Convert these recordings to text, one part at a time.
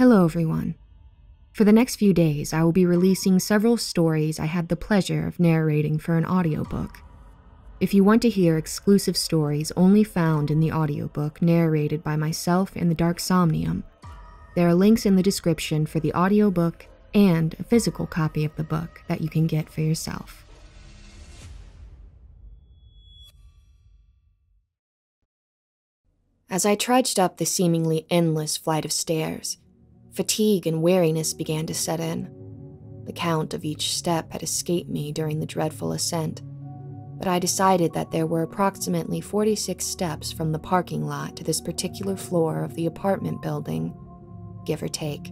Hello everyone. For the next few days, I will be releasing several stories I had the pleasure of narrating for an audiobook. If you want to hear exclusive stories only found in the audiobook narrated by myself and the Dark Somnium, there are links in the description for the audiobook and a physical copy of the book that you can get for yourself. As I trudged up the seemingly endless flight of stairs, fatigue and weariness began to set in. The count of each step had escaped me during the dreadful ascent, but I decided that there were approximately 46 steps from the parking lot to this particular floor of the apartment building, give or take.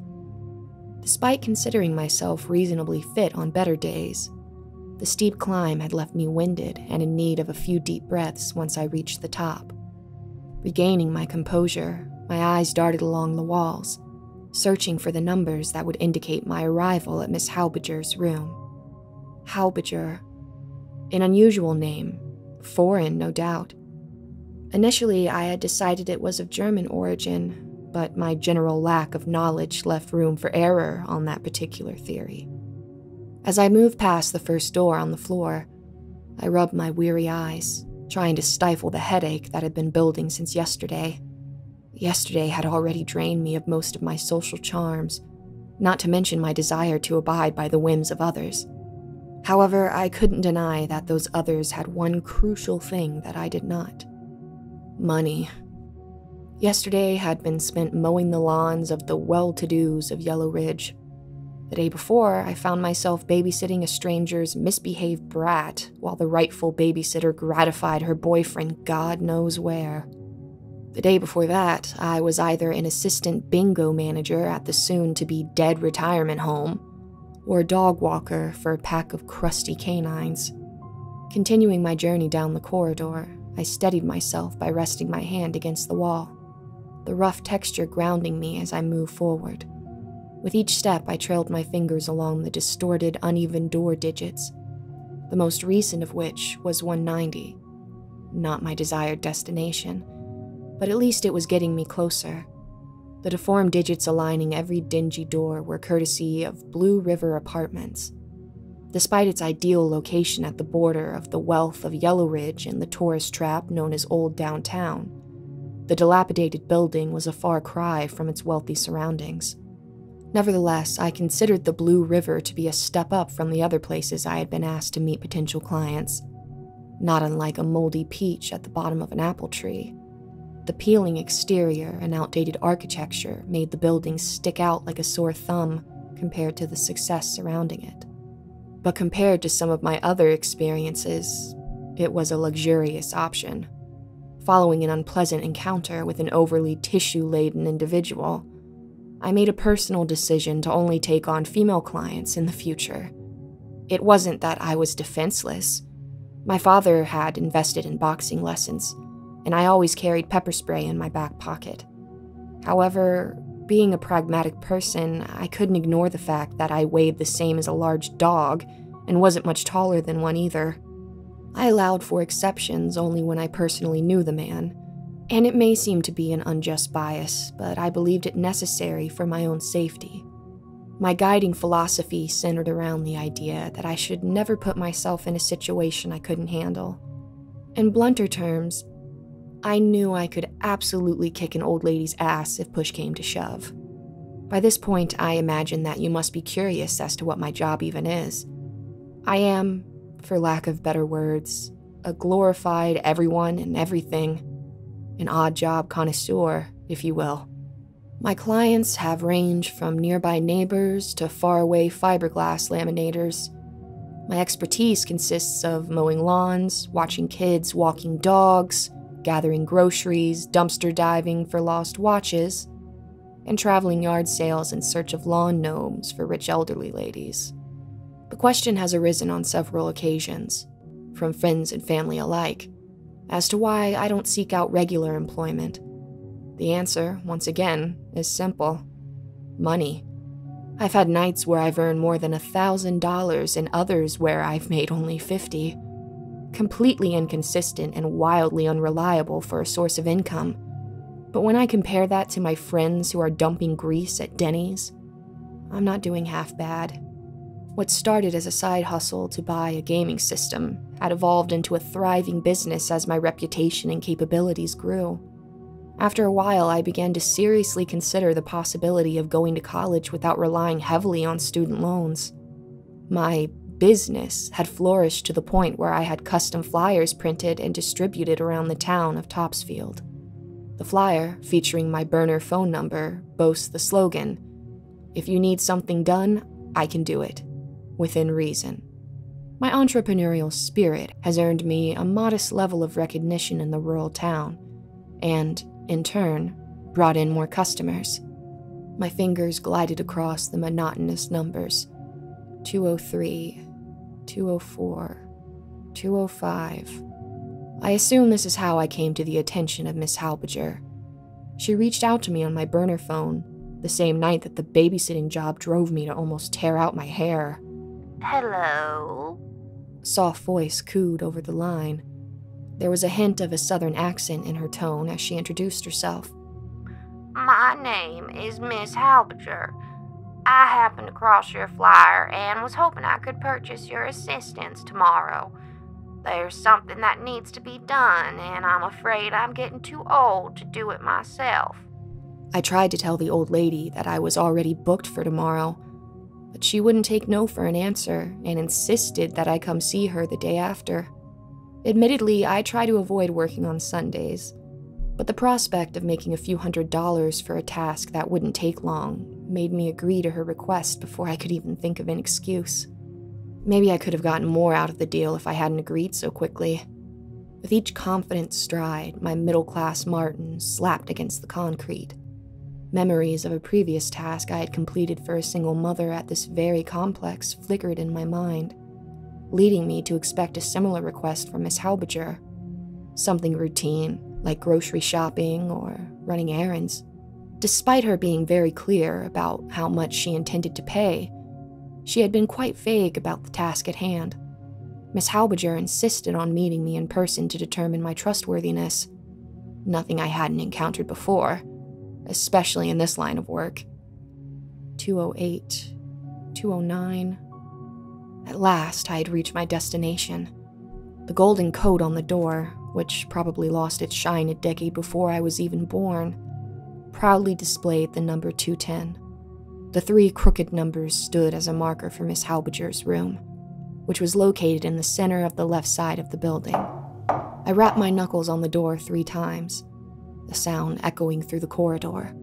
Despite considering myself reasonably fit on better days, the steep climb had left me winded and in need of a few deep breaths once I reached the top. Regaining my composure, my eyes darted along the walls, searching for the numbers that would indicate my arrival at Miss Halbujur's room. Halbujur, an unusual name, foreign no doubt. Initially, I had decided it was of German origin, but my general lack of knowledge left room for error on that particular theory. As I moved past the first door on the floor, I rubbed my weary eyes, trying to stifle the headache that had been building since yesterday. Yesterday had already drained me of most of my social charms, not to mention my desire to abide by the whims of others. However, I couldn't deny that those others had one crucial thing that I did not: money. Yesterday had been spent mowing the lawns of the well-to-dos of Yellow Ridge. The day before, I found myself babysitting a stranger's misbehaved brat while the rightful babysitter gratified her boyfriend God knows where. The day before that, I was either an assistant bingo manager at the soon-to-be dead retirement home, or a dog walker for a pack of crusty canines. Continuing my journey down the corridor, I steadied myself by resting my hand against the wall, the rough texture grounding me as I moved forward. With each step, I trailed my fingers along the distorted, uneven door digits, the most recent of which was 190. Not my desired destination, but at least it was getting me closer. The deformed digits aligning every dingy door were courtesy of Blue River Apartments. Despite its ideal location at the border of the wealth of Yellow Ridge and the tourist trap known as Old Downtown, the dilapidated building was a far cry from its wealthy surroundings. Nevertheless, I considered the Blue River to be a step up from the other places I had been asked to meet potential clients. Not unlike a moldy peach at the bottom of an apple tree, the peeling exterior and outdated architecture made the building stick out like a sore thumb compared to the success surrounding it. But compared to some of my other experiences, it was a luxurious option. Following an unpleasant encounter with an overly tissue-laden individual, I made a personal decision to only take on female clients in the future. It wasn't that I was defenseless. My father had invested in boxing lessons, and I always carried pepper spray in my back pocket. However, being a pragmatic person, I couldn't ignore the fact that I weighed the same as a large dog and wasn't much taller than one either. I allowed for exceptions only when I personally knew the man, and it may seem to be an unjust bias, but I believed it necessary for my own safety. My guiding philosophy centered around the idea that I should never put myself in a situation I couldn't handle. In blunter terms, I knew I could absolutely kick an old lady's ass if push came to shove. By this point, I imagine that you must be curious as to what my job even is. I am, for lack of better words, a glorified everyone and everything. An odd job connoisseur, if you will. My clients have ranged from nearby neighbors to faraway fiberglass laminators. My expertise consists of mowing lawns, watching kids, walking dogs, gathering groceries, dumpster diving for lost watches, and traveling yard sales in search of lawn gnomes for rich elderly ladies. The question has arisen on several occasions, from friends and family alike, as to why I don't seek out regular employment. The answer, once again, is simple: money. I've had nights where I've earned more than $1,000 and others where I've made only $50. Completely inconsistent and wildly unreliable for a source of income. But when I compare that to my friends who are dumping grease at Denny's, I'm not doing half bad. What started as a side hustle to buy a gaming system had evolved into a thriving business as my reputation and capabilities grew. After a while, I began to seriously consider the possibility of going to college without relying heavily on student loans. My business had flourished to the point where I had custom flyers printed and distributed around the town of Topsfield. The flyer, featuring my burner phone number, boasts the slogan, "If you need something done, I can do it, within reason." My entrepreneurial spirit has earned me a modest level of recognition in the rural town, and, in turn, brought in more customers. My fingers glided across the monotonous numbers. 203, 204, 205. I assume this is how I came to the attention of Miss Halbujur. She reached out to me on my burner phone, the same night that the babysitting job drove me to almost tear out my hair. "Hello?" A soft voice cooed over the line. There was a hint of a southern accent in her tone as she introduced herself. "My name is Miss Halbujur. I happened across your flyer and was hoping I could purchase your assistance tomorrow. There's something that needs to be done, and I'm afraid I'm getting too old to do it myself." I tried to tell the old lady that I was already booked for tomorrow, but she wouldn't take no for an answer and insisted that I come see her the day after. Admittedly, I try to avoid working on Sundays, but the prospect of making a few $100s for a task that wouldn't take long made me agree to her request before I could even think of an excuse. Maybe I could have gotten more out of the deal if I hadn't agreed so quickly. With each confident stride, my middle-class Martin slapped against the concrete. Memories of a previous task I had completed for a single mother at this very complex flickered in my mind, leading me to expect a similar request from Miss Halbujur. Something routine, like grocery shopping or running errands. Despite her being very clear about how much she intended to pay, she had been quite vague about the task at hand. Miss Halbujur insisted on meeting me in person to determine my trustworthiness. Nothing I hadn't encountered before, especially in this line of work. 208, 209. At last, I had reached my destination. The golden code on the door, which probably lost its shine a decade before I was even born, proudly displayed the number 210. The 3 crooked numbers stood as a marker for Miss Halbujur's room, which was located in the center of the left side of the building. I rapped my knuckles on the door 3 times, the sound echoing through the corridor.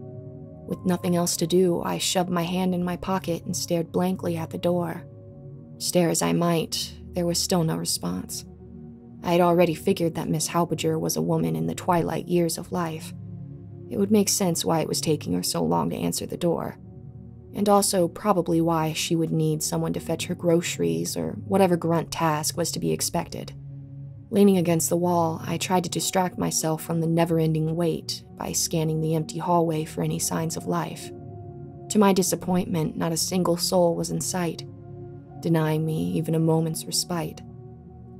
With nothing else to do, I shoved my hand in my pocket and stared blankly at the door. Stare as I might, there was still no response. I had already figured that Miss Halbujur was a woman in the twilight years of life. It would make sense why it was taking her so long to answer the door, and also probably why she would need someone to fetch her groceries or whatever grunt task was to be expected. Leaning against the wall, I tried to distract myself from the never-ending wait by scanning the empty hallway for any signs of life. To my disappointment, not a single soul was in sight, denying me even a moment's respite.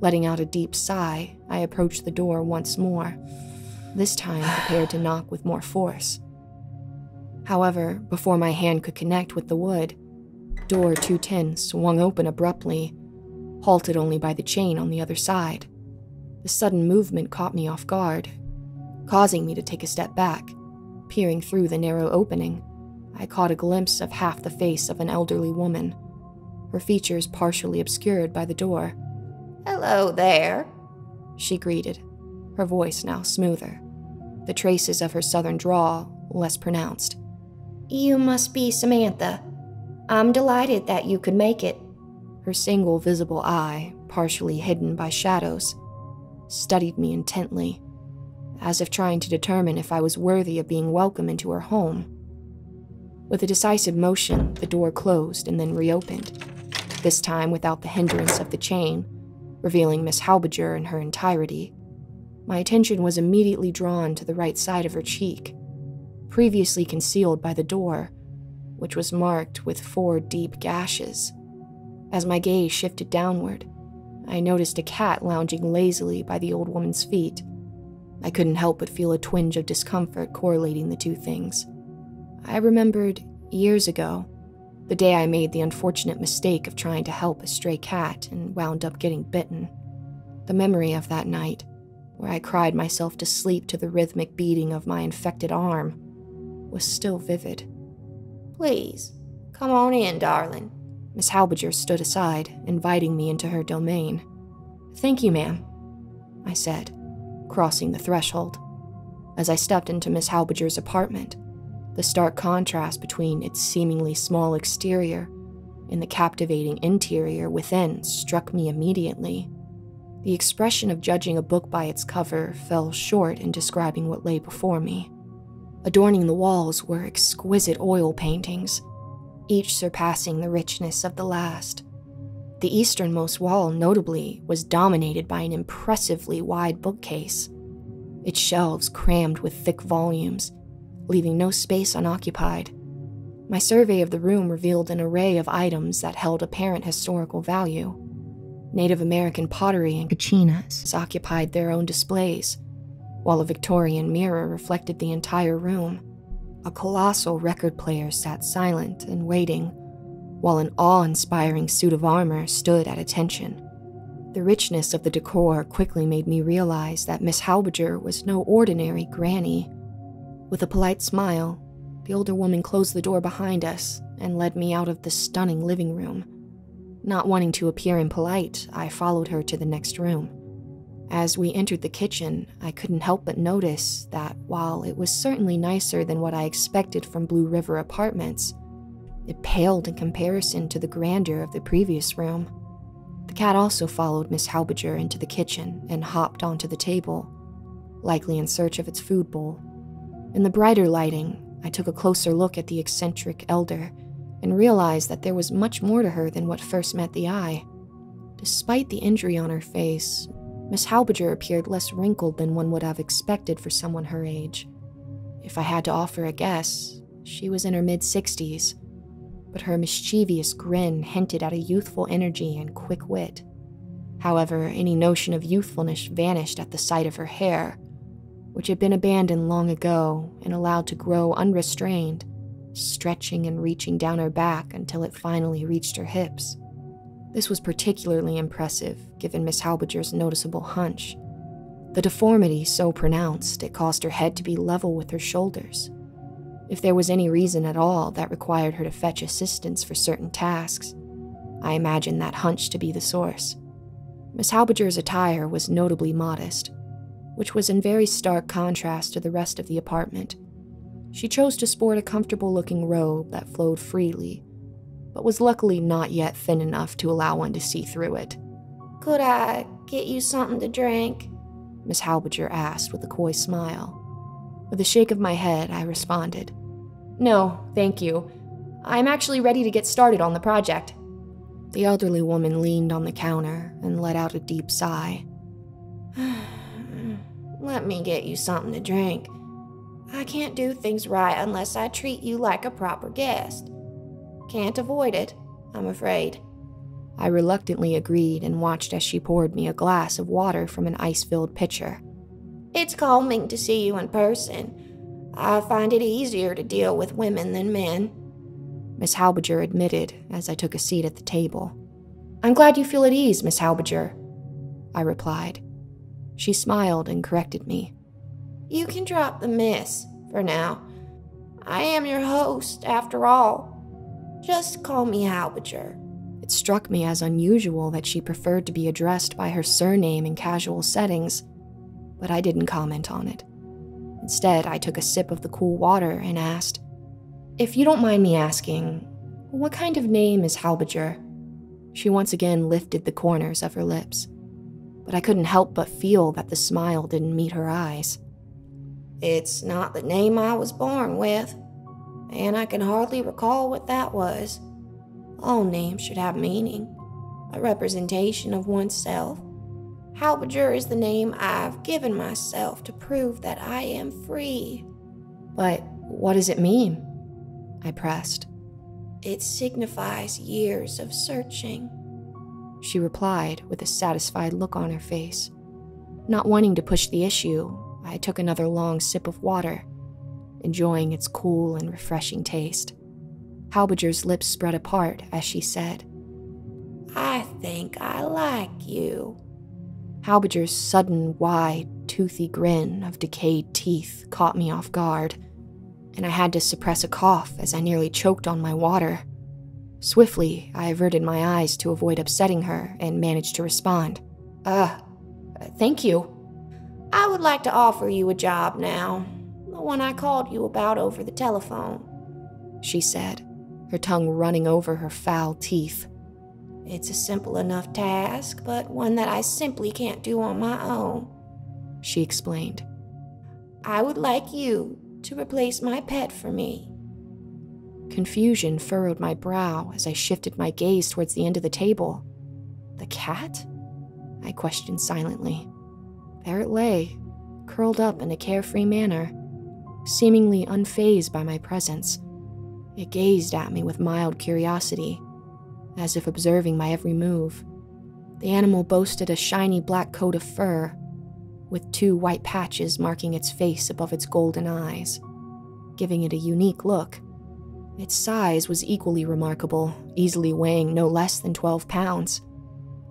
Letting out a deep sigh, I approached the door once more, this time prepared to knock with more force. However, before my hand could connect with the wood, door 210 swung open abruptly, halted only by the chain on the other side. The sudden movement caught me off guard, causing me to take a step back. Peering through the narrow opening, I caught a glimpse of half the face of an elderly woman, her features partially obscured by the door. "Hello there," she greeted, her voice now smoother, the traces of her southern drawl less pronounced. "You must be Samantha. I'm delighted that you could make it." Her single visible eye, partially hidden by shadows, studied me intently, as if trying to determine if I was worthy of being welcome into her home. With a decisive motion, the door closed and then reopened, this time without the hindrance of the chain, revealing Miss Halbujur in her entirety. My attention was immediately drawn to the right side of her cheek, previously concealed by the door, which was marked with 4 deep gashes. As my gaze shifted downward, I noticed a cat lounging lazily by the old woman's feet. I couldn't help but feel a twinge of discomfort correlating the two things. I remembered years ago, the day I made the unfortunate mistake of trying to help a stray cat and wound up getting bitten. The memory of that night, where I cried myself to sleep to the rhythmic beating of my infected arm, was still vivid. Please, come on in, darling. Miss Halbujur stood aside, inviting me into her domain. "Thank you, ma'am," I said, crossing the threshold. As I stepped into Miss Halbujur's apartment, the stark contrast between its seemingly small exterior and the captivating interior within struck me immediately. The expression of judging a book by its cover fell short in describing what lay before me. Adorning the walls were exquisite oil paintings, each surpassing the richness of the last. The easternmost wall, notably, was dominated by an impressively wide bookcase, its shelves crammed with thick volumes, leaving no space unoccupied. My survey of the room revealed an array of items that held apparent historical value. Native American pottery and kachinas occupied their own displays, while a Victorian mirror reflected the entire room. A colossal record player sat silent and waiting, while an awe-inspiring suit of armor stood at attention. The richness of the decor quickly made me realize that Miss Halbujur was no ordinary granny. With a polite smile, the older woman closed the door behind us and led me out of the stunning living room. Not wanting to appear impolite, I followed her to the next room. As we entered the kitchen, I couldn't help but notice that while it was certainly nicer than what I expected from Blue River Apartments, it paled in comparison to the grandeur of the previous room. The cat also followed Miss Halbujur into the kitchen and hopped onto the table, likely in search of its food bowl. In the brighter lighting, I took a closer look at the eccentric elder and realized that there was much more to her than what first met the eye. Despite the injury on her face, Miss Halbujur appeared less wrinkled than one would have expected for someone her age. If I had to offer a guess, she was in her mid-60s, but her mischievous grin hinted at a youthful energy and quick wit. However, any notion of youthfulness vanished at the sight of her hair, which had been abandoned long ago and allowed to grow unrestrained, stretching and reaching down her back until it finally reached her hips. This was particularly impressive, given Miss Halbujur's noticeable hunch. The deformity so pronounced, it caused her head to be level with her shoulders. If there was any reason at all that required her to fetch assistance for certain tasks, I imagined that hunch to be the source. Miss Halbujur's attire was notably modest, which was in very stark contrast to the rest of the apartment. She chose to sport a comfortable-looking robe that flowed freely, but was luckily not yet thin enough to allow one to see through it. Could I get you something to drink? Miss Halbujur asked with a coy smile. With a shake of my head, I responded, "No, thank you. I'm actually ready to get started on the project." The elderly woman leaned on the counter and let out a deep sigh. Let me get you something to drink. I can't do things right unless I treat you like a proper guest. Can't avoid it, I'm afraid. I reluctantly agreed and watched as she poured me a glass of water from an ice-filled pitcher. It's calming to see you in person. I find it easier to deal with women than men, Miss Halbujur admitted as I took a seat at the table. "I'm glad you feel at ease, Miss Halbujur," I replied. She smiled and corrected me. You can drop the miss for now. I am your host, after all. Just call me Halbujur. It struck me as unusual that she preferred to be addressed by her surname in casual settings, but I didn't comment on it. Instead, I took a sip of the cool water and asked, "If you don't mind me asking, what kind of name is Halbujur?" She once again lifted the corners of her lips, but I couldn't help but feel that the smile didn't meet her eyes. It's not the name I was born with, and I can hardly recall what that was. All names should have meaning, a representation of oneself. Halbujur is the name I've given myself to prove that I am free. But what does it mean? I pressed. It signifies years of searching, she replied with a satisfied look on her face. Not wanting to push the issue, I took another long sip of water, enjoying its cool and refreshing taste. Halbujur's lips spread apart as she said, "I think I like you." Halbujur's sudden, wide, toothy grin of decayed teeth caught me off guard, and I had to suppress a cough as I nearly choked on my water. Swiftly, I averted my eyes to avoid upsetting her and managed to respond. Thank you." "I would like to offer you a job now, the one I called you about over the telephone," she said, her tongue running over her foul teeth. "It's a simple enough task, but one that I simply can't do on my own," she explained. "I would like you to replace my pet for me." Confusion furrowed my brow as I shifted my gaze towards the end of the table. The cat? I questioned silently. There it lay, curled up in a carefree manner, seemingly unfazed by my presence. It gazed at me with mild curiosity, as if observing my every move. The animal boasted a shiny black coat of fur, with 2 white patches marking its face above its golden eyes, giving it a unique look. Its size was equally remarkable, easily weighing no less than 12 pounds.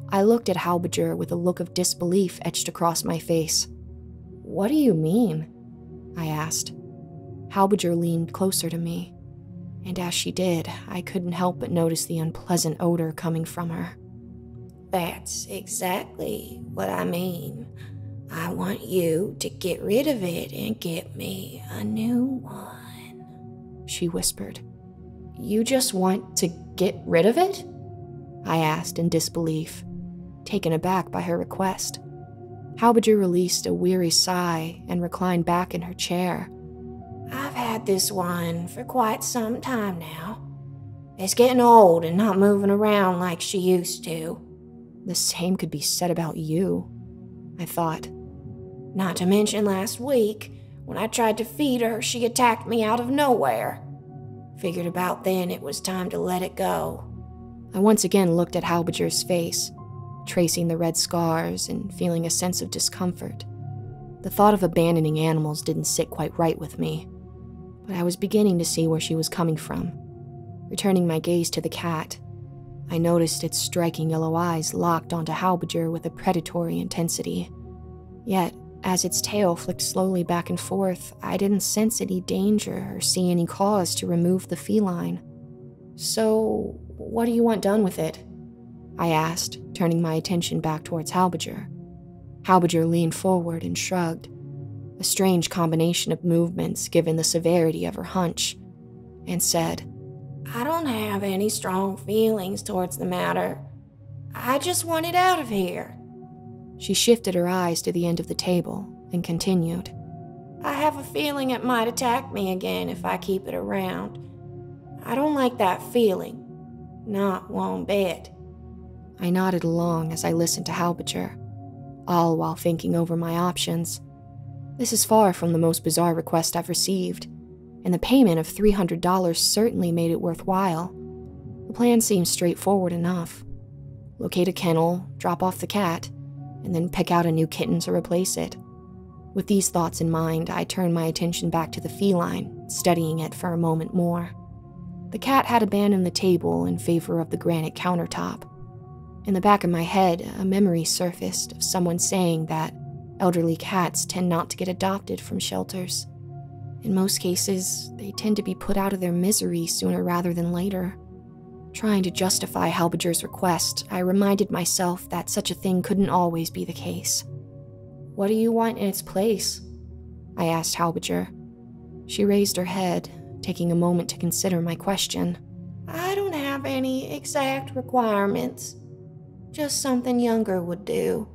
I looked at Halbujur with a look of disbelief etched across my face. "What do you mean?" I asked. Halbujur leaned closer to me, and as she did, I couldn't help but notice the unpleasant odor coming from her. "That's exactly what I mean. I want you to get rid of it and get me a new one," she whispered. "You just want to get rid of it?" I asked in disbelief, taken aback by her request. Halbujur released a weary sigh and reclined back in her chair. "I've had this one for quite some time now. It's getting old and not moving around like she used to." The same could be said about you, I thought. "Not to mention last week, when I tried to feed her, she attacked me out of nowhere. Figured about then it was time to let it go." I once again looked at Halbujur's face, tracing the red scars and feeling a sense of discomfort. The thought of abandoning animals didn't sit quite right with me, but I was beginning to see where she was coming from. Returning my gaze to the cat, I noticed its striking yellow eyes locked onto Halbujur with a predatory intensity. Yet, as its tail flicked slowly back and forth, I didn't sense any danger or see any cause to remove the feline. "So, what do you want done with it?" I asked, turning my attention back towards Halbujur. Halbujur leaned forward and shrugged, a strange combination of movements given the severity of her hunch, and said, "I don't have any strong feelings towards the matter. I just want it out of here." She shifted her eyes to the end of the table and continued, "I have a feeling it might attack me again if I keep it around. I don't like that feeling. Not one bit." I nodded along as I listened to Halbujur, all while thinking over my options. This is far from the most bizarre request I've received, and the payment of $300 certainly made it worthwhile. The plan seemed straightforward enough. Locate a kennel, drop off the cat, and then pick out a new kitten to replace it. With these thoughts in mind, I turned my attention back to the feline, studying it for a moment more. The cat had abandoned the table in favor of the granite countertop. In the back of my head, a memory surfaced of someone saying that elderly cats tend not to get adopted from shelters. In most cases, they tend to be put out of their misery sooner rather than later. Trying to justify Halbujur's request, I reminded myself that such a thing couldn't always be the case. "What do you want in its place?" I asked Halbujur. She raised her head, taking a moment to consider my question. "I don't have any exact requirements. Just something younger would do.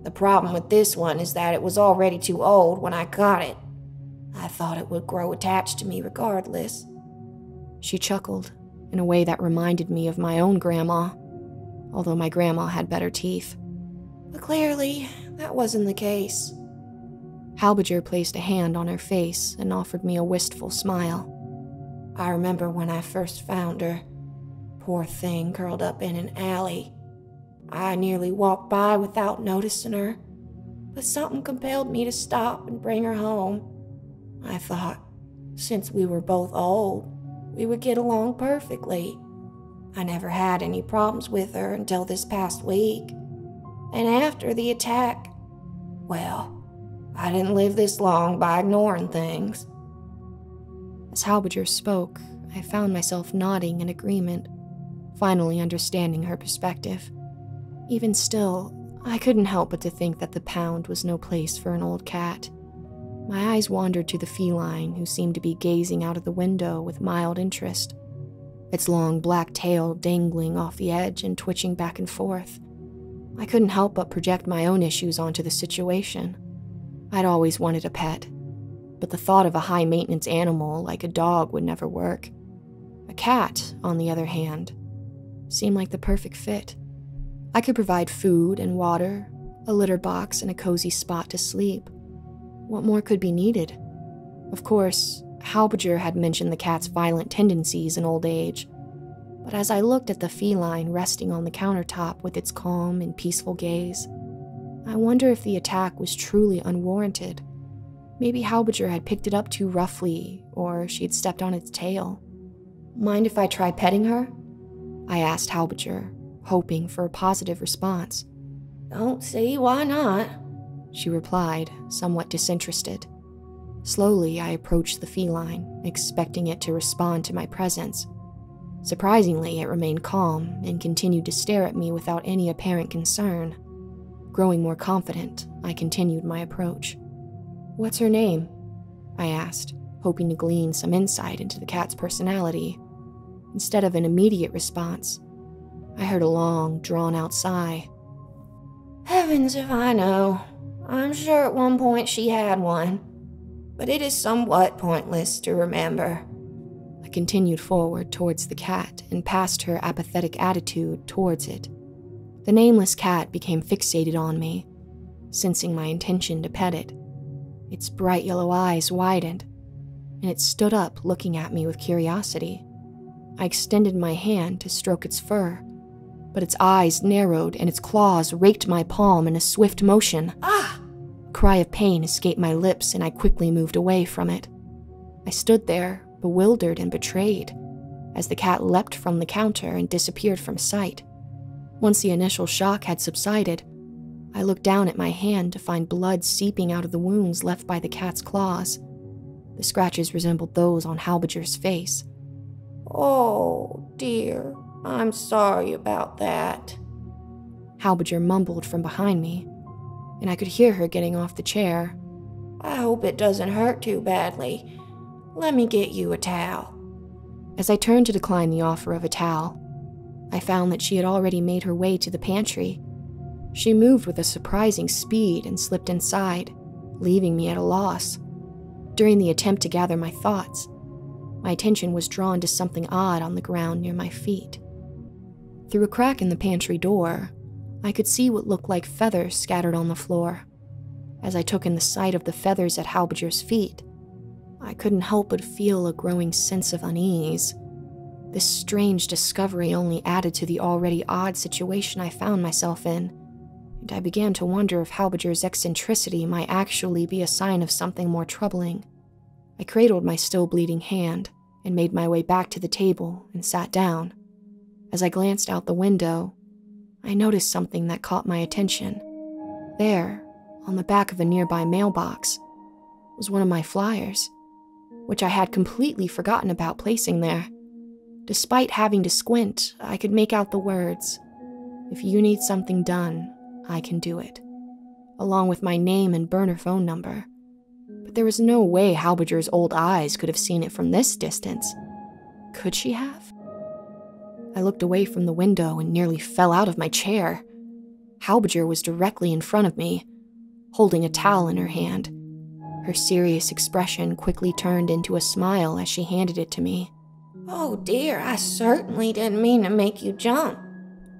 The problem with this one is that it was already too old when I got it. I thought it would grow attached to me regardless." She chuckled in a way that reminded me of my own grandma, although my grandma had better teeth. "But clearly, that wasn't the case." Halbujur placed a hand on her face and offered me a wistful smile. "I remember when I first found her. Poor thing curled up in an alley. I nearly walked by without noticing her. but something compelled me to stop and bring her home. I thought, since we were both old, we would get along perfectly. I never had any problems with her until this past week. And after the attack, well, I didn't live this long by ignoring things." As Halbujur spoke, I found myself nodding in agreement, finally understanding her perspective. Even still, I couldn't help but to think that the pound was no place for an old cat. My eyes wandered to the feline, who seemed to be gazing out of the window with mild interest, its long black tail dangling off the edge and twitching back and forth. I couldn't help but project my own issues onto the situation. I'd always wanted a pet, but the thought of a high-maintenance animal like a dog would never work. A cat, on the other hand, seemed like the perfect fit. I could provide food and water, a litter box, and a cozy spot to sleep. What more could be needed? Of course, Halbujur had mentioned the cat's violent tendencies in old age, but as I looked at the feline resting on the countertop with its calm and peaceful gaze, I wonder if the attack was truly unwarranted. Maybe Halbujur had picked it up too roughly, or she had stepped on its tail. "Mind if I try petting her?" I asked Halbujur, hoping for a positive response. "Don't see why not," she replied, somewhat disinterested. Slowly, I approached the feline, expecting it to respond to my presence. Surprisingly, it remained calm and continued to stare at me without any apparent concern. Growing more confident, I continued my approach. "What's her name?" I asked, hoping to glean some insight into the cat's personality. Instead of an immediate response, I heard a long, drawn-out sigh. "Heavens if I know. I'm sure at one point she had one, but it is somewhat pointless to remember." I continued forward towards the cat and past her apathetic attitude towards it. The nameless cat became fixated on me, sensing my intention to pet it. Its bright yellow eyes widened, and it stood up looking at me with curiosity. I extended my hand to stroke its fur, but its eyes narrowed and its claws raked my palm in a swift motion. "Ah!" A cry of pain escaped my lips, and I quickly moved away from it. I stood there, bewildered and betrayed, as the cat leapt from the counter and disappeared from sight. Once the initial shock had subsided, I looked down at my hand to find blood seeping out of the wounds left by the cat's claws. The scratches resembled those on Halbujur's face. "Oh, dear. I'm sorry about that," Halbujur mumbled from behind me, and I could hear her getting off the chair. "I hope it doesn't hurt too badly. Let me get you a towel." As I turned to decline the offer of a towel, I found that she had already made her way to the pantry. She moved with a surprising speed and slipped inside, leaving me at a loss. During the attempt to gather my thoughts, my attention was drawn to something odd on the ground near my feet. Through a crack in the pantry door, I could see what looked like feathers scattered on the floor. As I took in the sight of the feathers at Halbujur's feet, I couldn't help but feel a growing sense of unease. This strange discovery only added to the already odd situation I found myself in, and I began to wonder if Halbujur's eccentricity might actually be a sign of something more troubling. I cradled my still bleeding hand and made my way back to the table and sat down. As I glanced out the window, I noticed something that caught my attention. There, on the back of a nearby mailbox, was one of my flyers, which I had completely forgotten about placing there. Despite having to squint, I could make out the words, "If you need something done, I can do it," along with my name and burner phone number. But there was no way Halbujur's old eyes could have seen it from this distance. Could she have? I looked away from the window and nearly fell out of my chair. Halbujur was directly in front of me, holding a towel in her hand. Her serious expression quickly turned into a smile as she handed it to me. "Oh dear, I certainly didn't mean to make you jump,"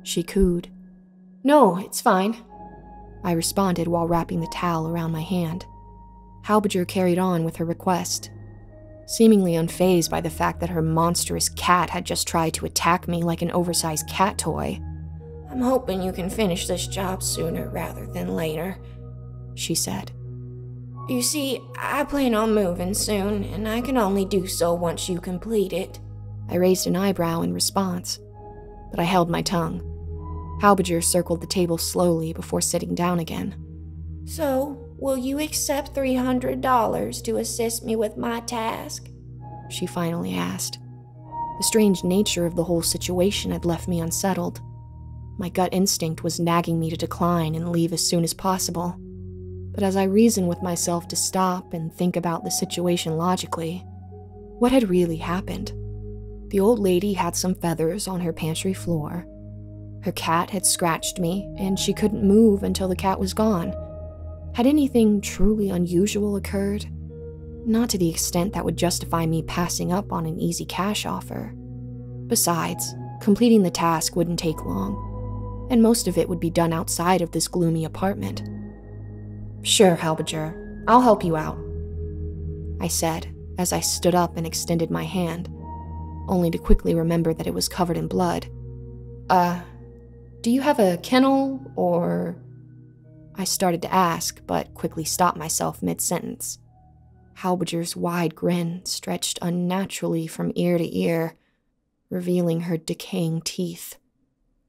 she cooed. "No, it's fine," I responded while wrapping the towel around my hand. Halbujur carried on with her request, seemingly unfazed by the fact that her monstrous cat had just tried to attack me like an oversized cat toy. "I'm hoping you can finish this job sooner rather than later. she said. You see, I plan on moving soon, and I can only do so once you complete it. I raised an eyebrow in response, but I held my tongue. Halbujur circled the table slowly before sitting down again. So, will you accept $300 to assist me with my task? She finally asked. The strange nature of the whole situation had left me unsettled. My gut instinct was nagging me to decline and leave as soon as possible. But as I reasoned with myself to stop and think about the situation logically, what had really happened? The old lady had some feathers on her pantry floor. Her cat had scratched me, and she couldn't move until the cat was gone. Had anything truly unusual occurred? Not to the extent that would justify me passing up on an easy cash offer. Besides, completing the task wouldn't take long, and most of it would be done outside of this gloomy apartment. "Sure, Halbujur, I'll help you out," I said as I stood up and extended my hand, only to quickly remember that it was covered in blood. Do you have a kennel, or—" I started to ask, but quickly stopped myself mid-sentence. Halbujur's wide grin stretched unnaturally from ear to ear, revealing her decaying teeth.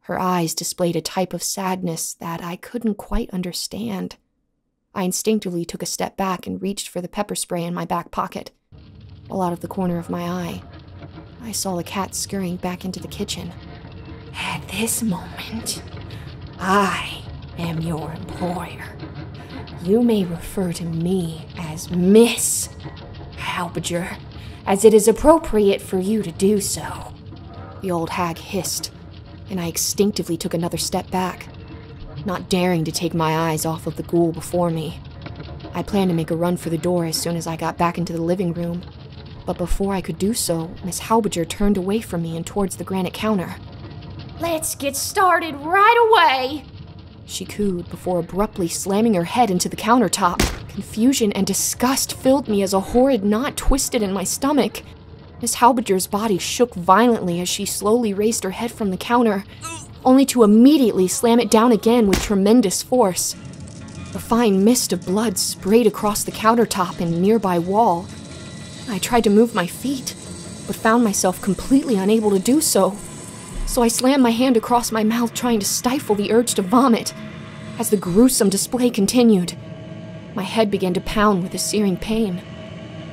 Her eyes displayed a type of sadness that I couldn't quite understand. I instinctively took a step back and reached for the pepper spray in my back pocket, while out of the corner of my eye, I saw the cat scurrying back into the kitchen. At this moment, I am your employer. You may refer to me as Miss Halbujur, as it is appropriate for you to do so. The old hag hissed, and I instinctively took another step back, not daring to take my eyes off of the ghoul before me. I planned to make a run for the door as soon as I got back into the living room, but before I could do so, Miss Halbujur turned away from me and towards the granite counter. "Let's get started right away," she cooed before abruptly slamming her head into the countertop. Confusion and disgust filled me as a horrid knot twisted in my stomach. Miss Halbujur's body shook violently as she slowly raised her head from the counter, only to immediately slam it down again with tremendous force. A fine mist of blood sprayed across the countertop and nearby wall. I tried to move my feet, but found myself completely unable to do so. So I slammed my hand across my mouth, trying to stifle the urge to vomit. As the gruesome display continued, my head began to pound with a searing pain.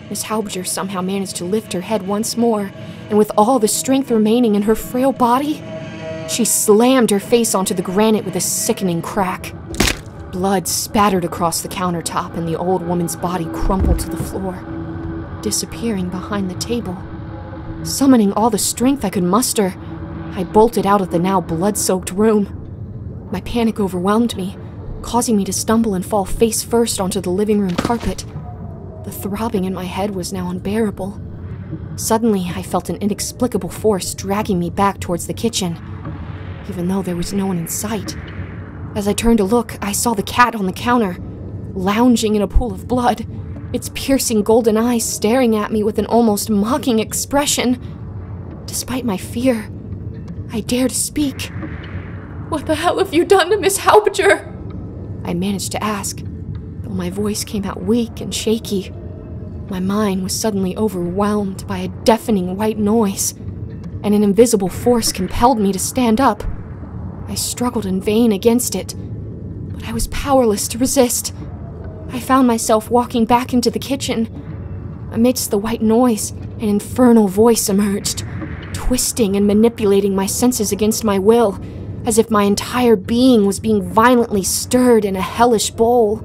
Miss Halbujur somehow managed to lift her head once more, and with all the strength remaining in her frail body, she slammed her face onto the granite with a sickening crack. Blood spattered across the countertop, and the old woman's body crumpled to the floor, disappearing behind the table. Summoning all the strength I could muster, I bolted out of the now blood-soaked room. My panic overwhelmed me, causing me to stumble and fall face first onto the living room carpet. The throbbing in my head was now unbearable. Suddenly, I felt an inexplicable force dragging me back towards the kitchen, even though there was no one in sight. As I turned to look, I saw the cat on the counter, lounging in a pool of blood, its piercing golden eyes staring at me with an almost mocking expression. Despite my fear, I dared speak. "What the hell have you done to Miss Halbujur?" I managed to ask, though my voice came out weak and shaky. My mind was suddenly overwhelmed by a deafening white noise, and an invisible force compelled me to stand up. I struggled in vain against it, but I was powerless to resist. I found myself walking back into the kitchen. Amidst the white noise, an infernal voice emerged, twisting and manipulating my senses against my will, as if my entire being was being violently stirred in a hellish bowl.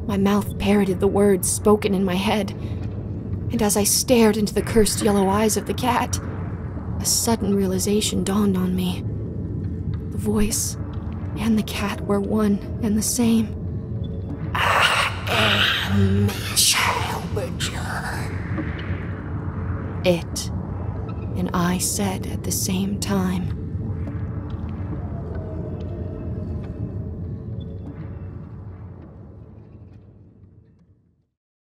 My mouth parroted the words spoken in my head, and as I stared into the cursed yellow eyes of the cat, a sudden realization dawned on me. The voice and the cat were one and the same. "I am Miss Halbujur," It and I said at the same time.